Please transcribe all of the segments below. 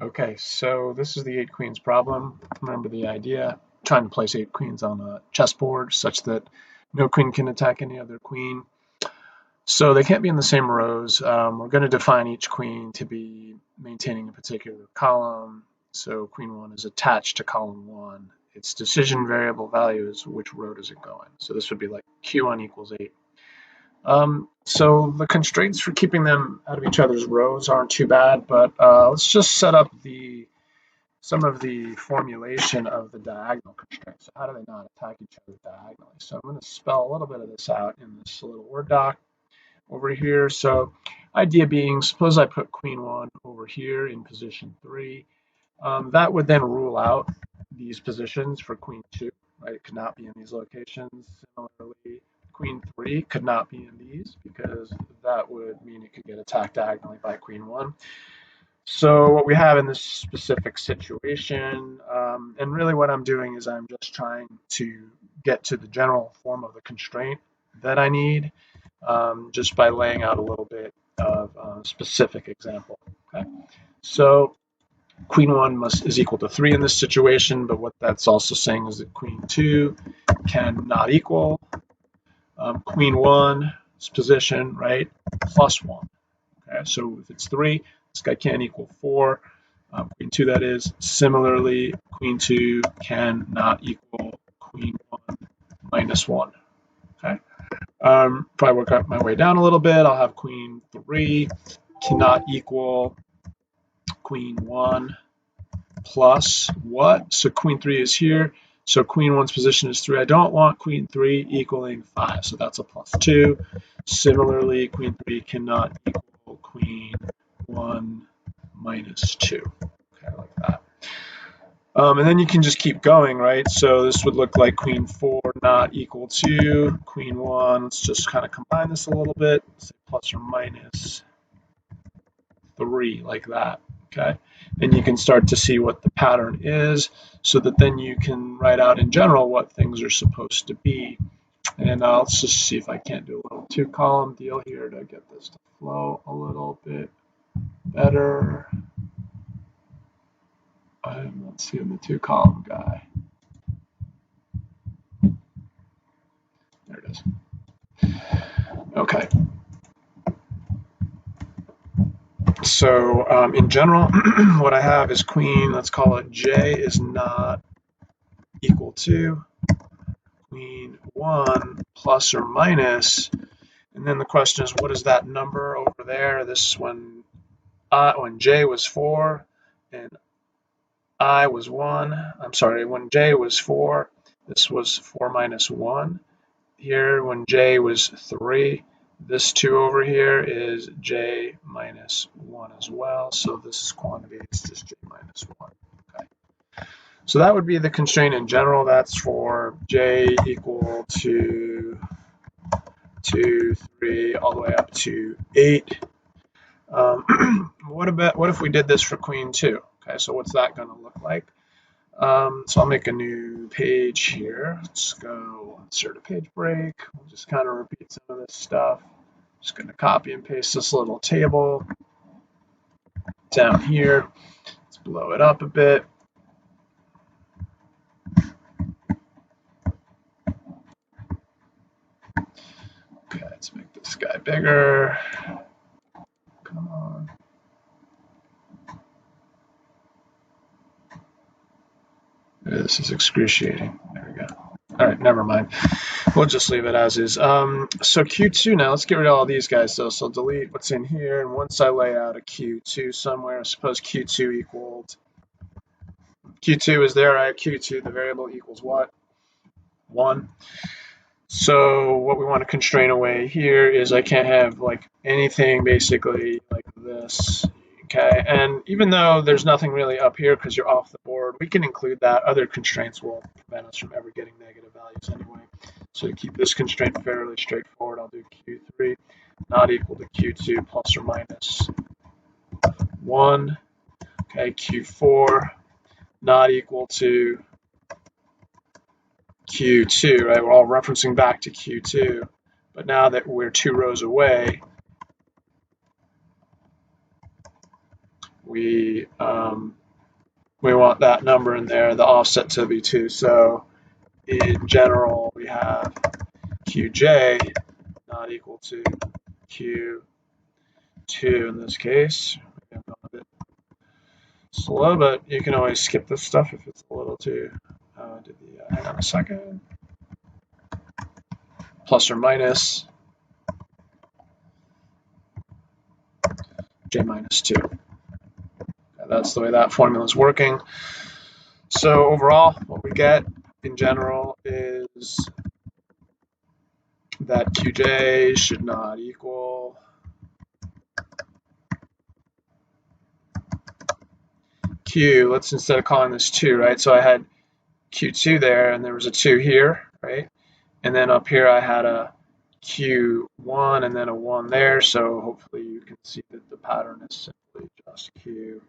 Okay, so this is the 8 queens problem. Remember the idea, trying to place 8 queens on a chessboard such that no queen can attack any other queen. So they can't be in the same rows. We're going to define each queen to be maintaining a particular column. So queen 1 is attached to column 1. Its decision variable value is which row does it go in. So this would be like q1 equals 8. So the constraints for keeping them out of each other's rows aren't too bad, but let's just set up some of the formulation of the diagonal constraints. So how do they not attack each other diagonally? So I'm going to spell a little bit of this out in this little Word doc over here. So idea being, suppose I put queen 1 over here in position 3. That would then rule out these positions for queen 2, right? It could not be in these locations. Similarly, queen 3 could not be in these because that would mean it could get attacked diagonally by queen 1. So what we have in this specific situation, and really what I'm doing is I'm just trying to get to the general form of the constraint that I need, just by laying out a little bit of a specific example. Okay, so queen 1 is equal to 3 in this situation, but what that's also saying is that queen 2 cannot equal queen 1's position, right, plus 1. Okay, so if it's 3, this guy can't equal 4. Queen 2, that is. Similarly, queen 2 cannot equal queen 1 minus 1. Okay. If I work up my way down a little bit, I'll have queen 3 cannot equal queen 1 plus what? So queen 3 is here. So queen 1's position is 3. I don't want queen 3 equaling 5, so that's a plus 2. Similarly, queen 3 cannot equal queen 1 minus 2. Okay, like that. And then you can just keep going, right? So this would look like queen 4 not equal to queen 1. Let's just kind of combine this a little bit, say plus or minus 3, like that. Okay, and you can start to see what the pattern is so that then you can write out in general what things are supposed to be. And let's just see if I can't do a little 2-column deal here to get this to flow a little bit better. Let's see, I'm the 2-column guy. There it is. Okay. So in general, what I have is queen, let's call it J, is not equal to queen 1 plus or minus, and then the question is, what is that number over there? This when J was 4 and I was 1. I'm sorry, when J was 4, this was 4 minus 1. Here, when J was 3, this 2 over here is J minus 1 as well. So this quantity is just J minus 1. Okay. So that would be the constraint in general. That's for J equal to 2, 3, all the way up to 8. What if we did this for queen 2? Okay, so what's that going to look like? So I'll make a new page here. Let's go insert a page break. We'll just kind of repeat some of this stuff. Just going to copy and paste this little table down here. Let's blow it up a bit. Okay, let's make this guy bigger. Come on. This is excruciating. There we go. All right, never mind. We'll just leave it as is. So Q2 now, let's get rid of all these guys though. So delete what's in here, and once I lay out a Q2 somewhere, suppose Q2 equaled, Q2 is there, right? Q2, the variable equals what? 1. So what we want to constrain away here is I can't have like anything basically like this. Okay, and even though there's nothing really up here because you're off the board, we can include that. Other constraints will prevent us from ever getting negative values anyway. So to keep this constraint fairly straightforward, I'll do Q3 not equal to Q2 plus or minus 1. Okay, Q4 not equal to Q2, right? We're all referencing back to Q2, but now that we're 2 rows away, we want that number in there, the offset to be 2. So in general, we have Qj not equal to Q2 in this case. I'm going a bit slow, but you can always skip this stuff if it's a little too. Hang on a second. Plus or minus J minus 2. That's the way that formula is working. So overall, what we get in general is that Qj should not equal Q. Let's, instead of calling this 2, right? So I had Q2 there, and there was a 2 here, right? And then up here I had a Q1 and then a 1 there. So hopefully you can see that the pattern is simply just Qi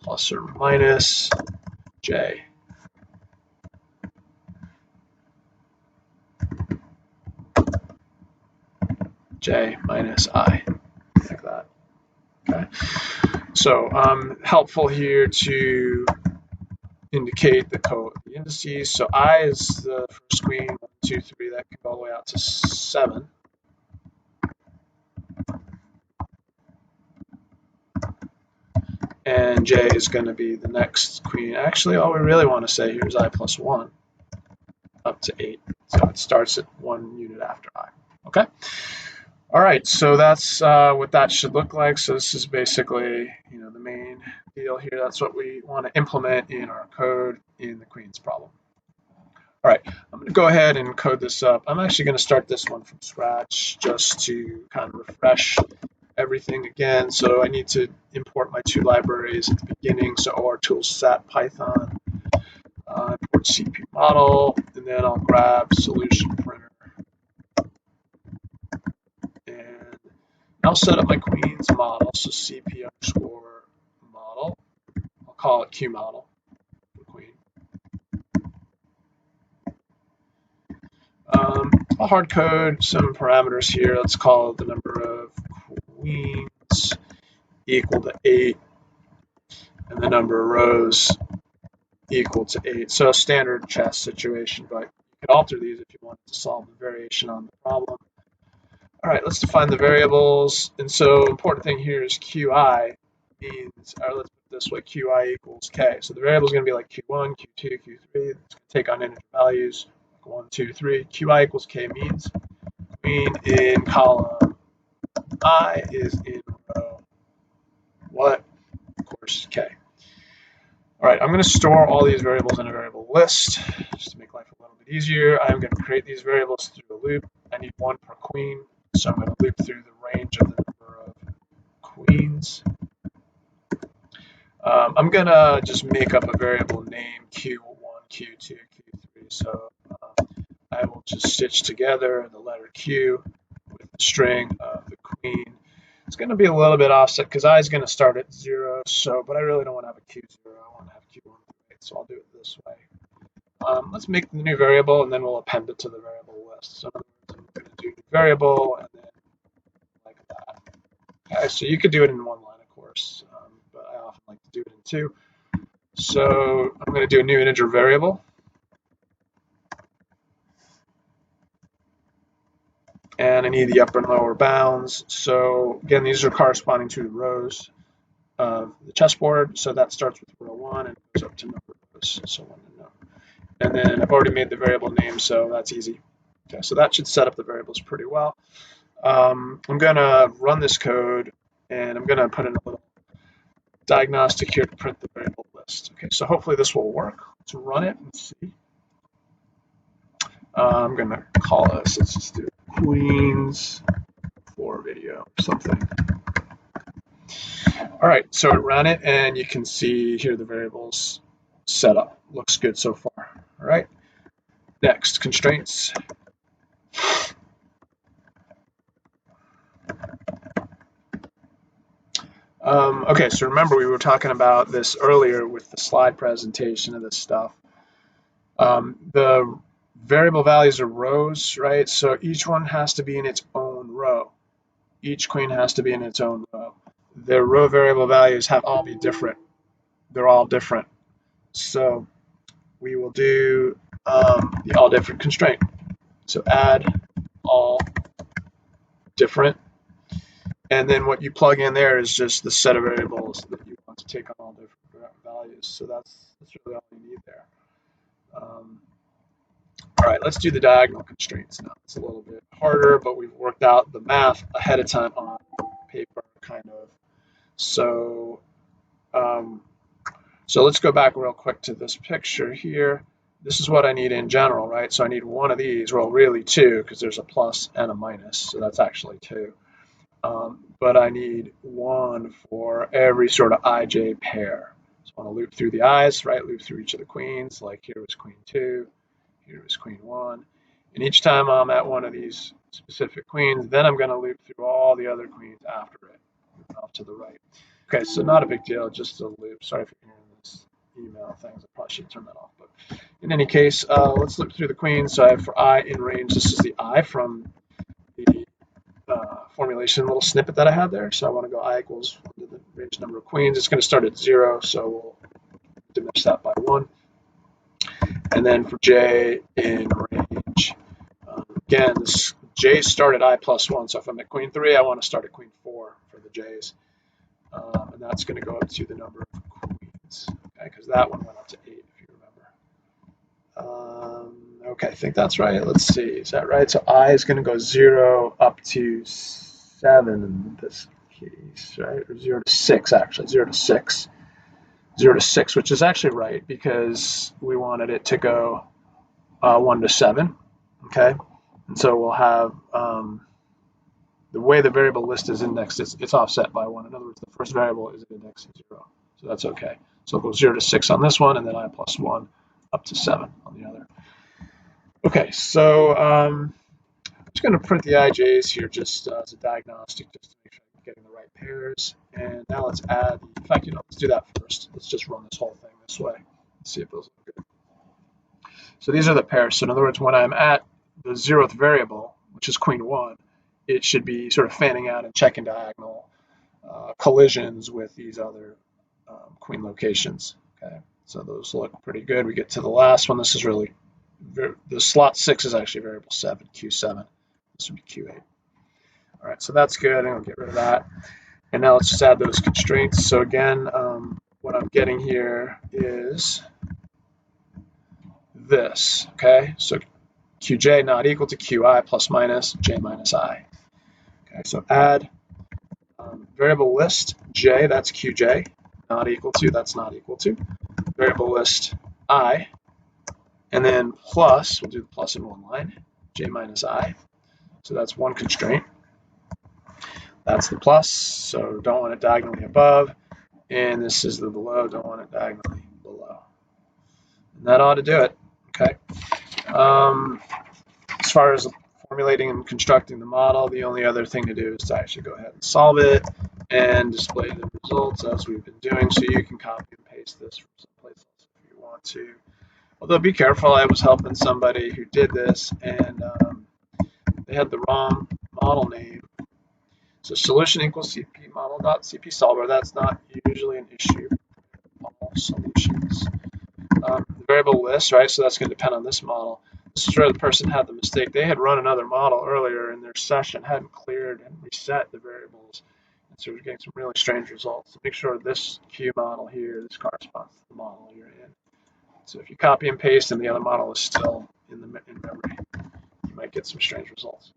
plus or minus J. J minus I, like that. Okay. So helpful here to indicate the indices. So I is the first queen, 1, 2, 3. That can go all the way out to 7. And J is going to be the next queen. Actually, all we really want to say here is I plus 1 up to 8. So it starts at 1 unit after I. Okay. All right. So that's what that should look like. So this is basically, the main deal here. That's what we want to implement in our code in the queens problem. All right. I'm going to go ahead and code this up. I'm actually going to start this one from scratch just to kind of refresh everything again. So I need to import my 2 libraries at the beginning. So ORTools sat Python, import CPU model, and then I'll grab solution printer. And I'll set up my queens model. So CP underscore model. I'll call it Q model for queen. I'll hard code some parameters here. Let's call the number of queens equal to 8 and the number of rows equal to 8. So a standard chess situation, but you could alter these if you wanted to solve the variation on the problem. All right, let's define the variables. And so important thing here is Qi means, or let's put it this way, Qi equals K. So the variable is going to be like Q1, Q2, Q3. It's going to take on integer values, like 1, 2, 3. Qi equals K means queen in column I is in row what? Of course, K. All right, I'm going to store all these variables in a variable list just to make life a little bit easier. I'm going to create these variables through a loop. I need 1 per queen, so I'm going to loop through the range of the number of queens. I'm going to just make up a variable name Q1, Q2, Q3. So I will just stitch together the letter Q with the string of the queen. It's going to be a little bit offset because I is going to start at 0. So, but I really don't want to have a Q0. I want to have Q1 through 8. So I'll do it this way. Let's make the new variable and then we'll append it to the variable list. So in other words, I'm going to do new variable and then like that. Okay, so you could do it in 1 line, of course, but I often like to do it in 2. So I'm going to do a new integer variable. And I need the upper and lower bounds. So again, these are corresponding to the rows of the chessboard. So that starts with row 1 and goes up to number of rows. So 1 and no. And then I've already made the variable name, so that's easy. Okay, so that should set up the variables pretty well. I'm going to run this code, and I'm going to put in a little diagnostic here to print the variable list. Okay, so hopefully this will work. Let's run it and see. I'm going to call this, let's just do queens for video or something. All right, so it ran it, and you can see here the variables set up. Looks good so far. All right, next, constraints. Okay, so remember we were talking about this earlier with the slide presentation of this stuff. The variable values are rows, right? So each one has to be in its own row. Each queen has to be in its own row. their row variable values have all be different. They're all different. So we will do the all different constraint. So add all different. And then what you plug in there is just the set of variables that you want to take on all different values. So that's really all you need there. All right, let's do the diagonal constraints now. It's a little bit harder, but we've worked out the math ahead of time on paper, kind of. So, so let's go back real quick to this picture here. This is what I need in general, right? So I need one of these, well, really two, because there's a plus and a minus, so that's actually two. But I need one for every sort of ij pair. So I want to loop through the i's, right? Loop through each of the queens, like here was queen 2, here was queen 1. And each time I'm at one of these specific queens, then I'm going to loop through all the other queens after it, off to the right. Okay, so not a big deal, just a loop. Sorry if you're hearing this email things. I probably should turn that off. But in any case, let's loop through the queens. So I have for I in range, this is the I from the formulation little snippet that I had there. So I want to go I equals the range number of queens. It's going to start at 0, so we'll diminish that by 1. And then for j in range, again, this j start at I plus 1. So if I'm at queen 3, I want to start at queen 4 for the j's. And that's going to go up to the number of queens, okay, because that one went up to 8, if you remember. Okay, I think that's right. Let's see, is that right? So I is going to go 0 up to 7 in this case, right? Or 0 to 6, actually, 0 to 6. 0 to 6, which is actually right because we wanted it to go 1 to 7, okay? And so we'll have the way the variable list is indexed, it's offset by 1. In other words, the first variable is indexed at 0, so that's okay. So we'll go 0 to 6 on this one, and then I plus 1 up to 7 on the other. Okay, so I'm just going to print the IJs here just as a diagnostic, just to make sure I'm getting the right pairs. And now let's add, in fact, let's do that first. Let's just run this whole thing this way. Let's see if those look good. So these are the pairs. So in other words, when I'm at the 0th variable, which is queen 1, it should be sort of fanning out and checking diagonal collisions with these other queen locations. Okay, so those look pretty good. We get to the last one. This is really, the slot 6 is actually variable 7, Q7. This would be Q8. All right, so that's good. I'm going to get rid of that. And now let's just add those constraints. So again, what I'm getting here is this, okay? So Qj not equal to Qi plus minus J minus I. Okay, so add variable list J, that's Qj, not equal to, that's not equal to. Variable list I, and then plus, we'll do the plus in one line, J minus I. So that's one constraint. That's the plus, so don't want it diagonally above. And this is the below, don't want it diagonally below. And that ought to do it, okay? As far as formulating and constructing the model, the only other thing to do is to actually go ahead and solve it and display the results as we've been doing, so you can copy and paste this from someplace else if you want to. Although be careful, I was helping somebody who did this and they had the wrong model name. So solution equals CP model.CP solver. That's not usually an issue. All solutions. The variable list, right? So that's going to depend on this model. This is where the person had the mistake. They had run another model earlier in their session, hadn't cleared and reset the variables. And so we're getting some really strange results. So make sure this Q model here, this corresponds to the model you're in. So if you copy and paste and the other model is still in memory, you might get some strange results.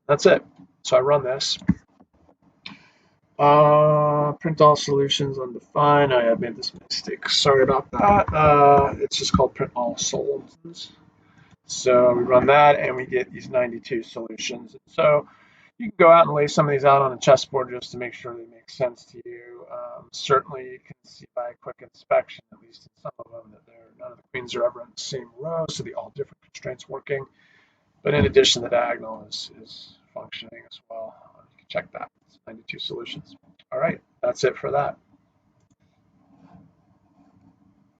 That's it. So I run this. Print all solutions undefined. I have made this mistake. Sorry about that. It's just called print all solutions. So we run that and we get these 92 solutions. So you can go out and lay some of these out on a chessboard just to make sure they make sense to you. Certainly you can see by a quick inspection, at least in some of them, that none of the queens are ever in the same row, so the all different constraints working. But in addition, the diagonal is functioning as well. You can check that. It's 92 solutions. All right, that's it for that.